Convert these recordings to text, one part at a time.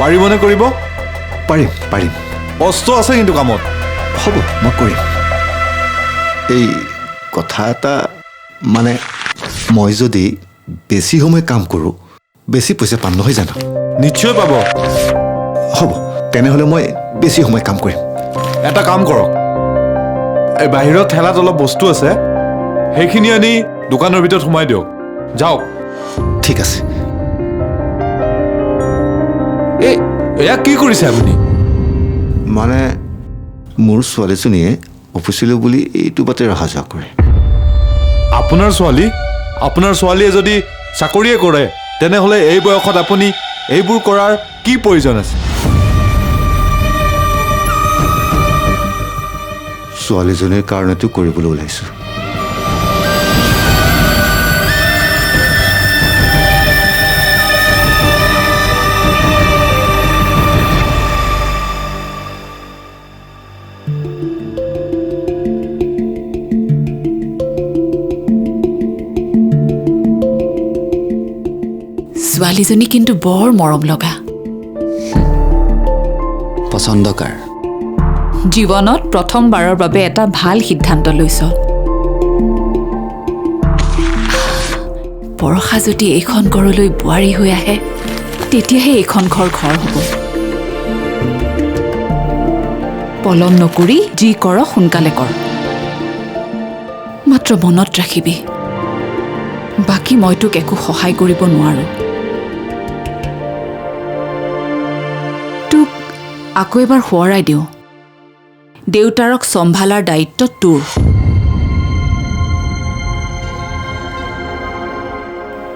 পাৰিবনে কৰিব? পাৰিম পাৰিম। কষ্ট আছে কিন্তু কামত। হ'ব মই কৰিম। এই কথা এটা মানে মই যদি বেছি সময় কাম কৰোঁ বেছি পইচা পাম নহয় জানো? নিশ্চয় পাব। হ'ব তেনেহ'লে মই বেছি সময় কাম কৰিম। এটা কাম কৰক, এই বাহিৰত ঠেলাত অলপ বস্তু আছে, সেইখিনি আনি দোকানৰ ভিতৰত সোমাই দিয়ক। যাওক। ঠিক আছে। এয়া কি কৰিছে আপুনি? মানে মোৰ ছোৱালীজনীয়ে অফিচলৈ বুলি এইটো বাটে অহা যোৱা কৰে। আপোনাৰ ছোৱালী? আপোনাৰ ছোৱালীয়ে যদি চাকৰিয়ে কৰে তেনেহ'লে এই বয়সত আপুনি এইবোৰ কৰাৰ কি প্ৰয়োজন আছে? ছোৱালীজনীৰ কাৰণেতো কৰিবলৈ ওলাইছোঁ। ছোৱালীজনী কিন্তু বৰ মৰম লগা। পচন্দকাৰ। জীৱনত প্ৰথমবাৰৰ বাবে এটা ভাল সিদ্ধান্ত লৈছ। বৰষা যদি এইখন ঘৰলৈ বোৱাৰী হৈ আহে তেতিয়াহে এইখন ঘৰ হ'ব। পলম নকৰি যি কৰ সোনকালে কৰ। মাত্ৰ মনত ৰাখিবি, বাকী মই তোক একো সহায় কৰিব নোৱাৰো। তোক আকৌ এবাৰ সোঁৱৰাই দিওঁ, দেউতাৰক চম্ভালাৰ দায়িত্ব তোৰ।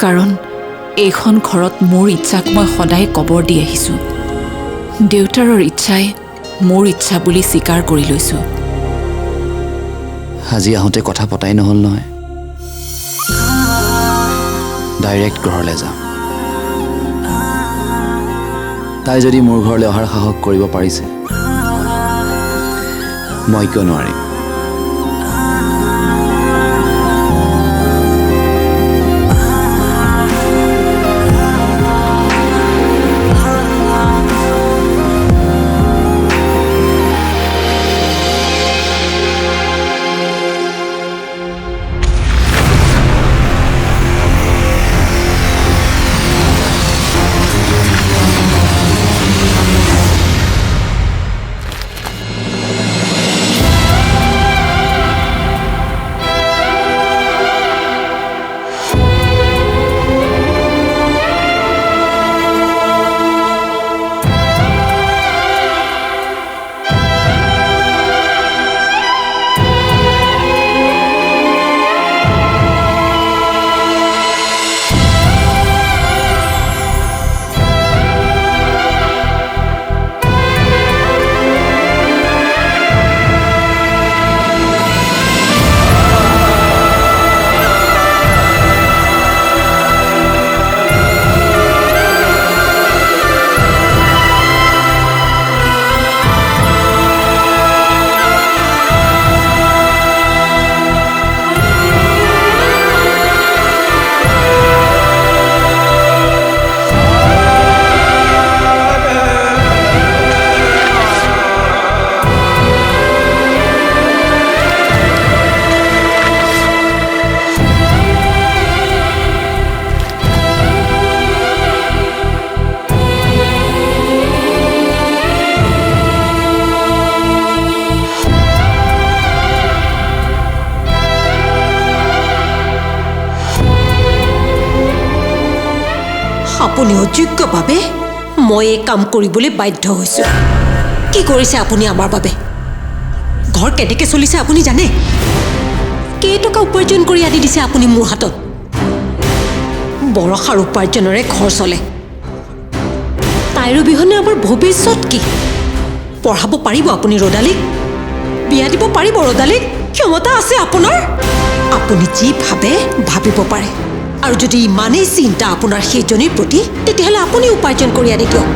কাৰণ এইখন ঘৰত মোৰ ইচ্ছাক মই সদায় কবৰ দি আহিছোঁ। দেউতাৰৰ ইচ্ছাই মোৰ ইচ্ছা বুলি স্বীকাৰ কৰি লৈছোঁ। আজি আহোঁতে কথা পতাই নহ'ল নহয়। ডাইৰেক্ট ঘৰলৈ যাম। তাই যদি মোৰ ঘৰলৈ অহাৰ সাহস কৰিব পাৰিছে, মই কিয় নোৱাৰিম? আপুনি অযোগ্যভাৱে মই এই কাম কৰিবলৈ বাধ্য হৈছোঁ। কি কৰিছে আপুনি আমাৰ বাবে? ঘৰ কেনেকৈ চলিছে আপুনি জানে? কেইটকা উপাৰ্জন কৰি আনি দিছে আপুনি মোৰ হাতত? বৰষাৰ উপাৰ্জনেৰে ঘৰ চলে। তাইৰ অবিহনে আমাৰ ভৱিষ্যত কি? পঢ়াব পাৰিব আপুনি ৰদালিক? বিয়া দিব পাৰিব ৰদালিক? ক্ষমতা আছে আপোনাৰ? আপুনি যি ভাবে ভাবিব পাৰে। আৰু যদি ইমানেই চিন্তা আপোনাৰ সেইজনীৰ প্ৰতি, তেতিয়াহ'লে আপুনি উপাৰ্জন কৰি আনি দিয়ক।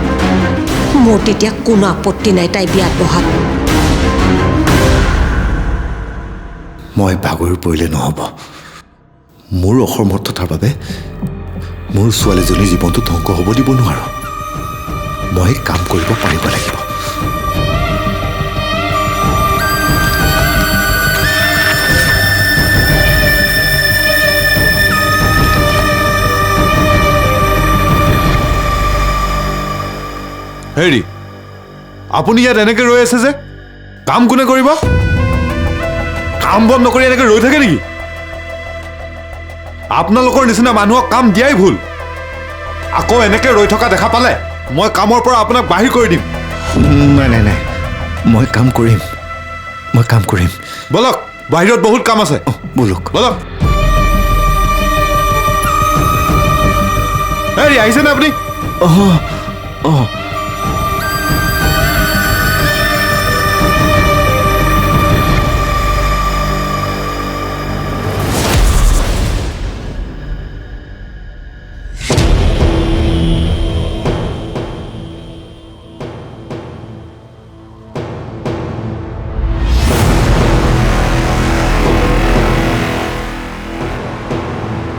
মোৰ তেতিয়া কোনো আপত্তি নাই তাই বিয়াত বহাত। মই ভাগৰি পৰিলে নহ'ব। মোৰ অসমৰ্থতাৰ বাবে মোৰ ছোৱালীজনীৰ জীৱনটো ধ্বংস হ'ব দিব নোৱাৰোঁ। মই কাম কৰিব পাৰিব লাগিব। হেৰি আপুনি ইয়াত এনেকে ৰৈ আছে যে কাম কোনে কৰিব? কাম বন নকৰি এনেকে ৰৈ থাকে নেকি? আপোনালোকৰ নিচিনা মানুহক কাম দিয়াই ভুল। আকৌ এনেকে ৰৈ থকা দেখা পালে মই কামৰ পৰা আপোনাক বাহিৰ কৰি দিম। নাই নাই নাই, মই কাম কৰিম, মই কাম কৰিম। বলক, বাহিৰত বহুত কাম আছে। বলক। বলক। হেৰি আহিছেনে আপুনি? অঁ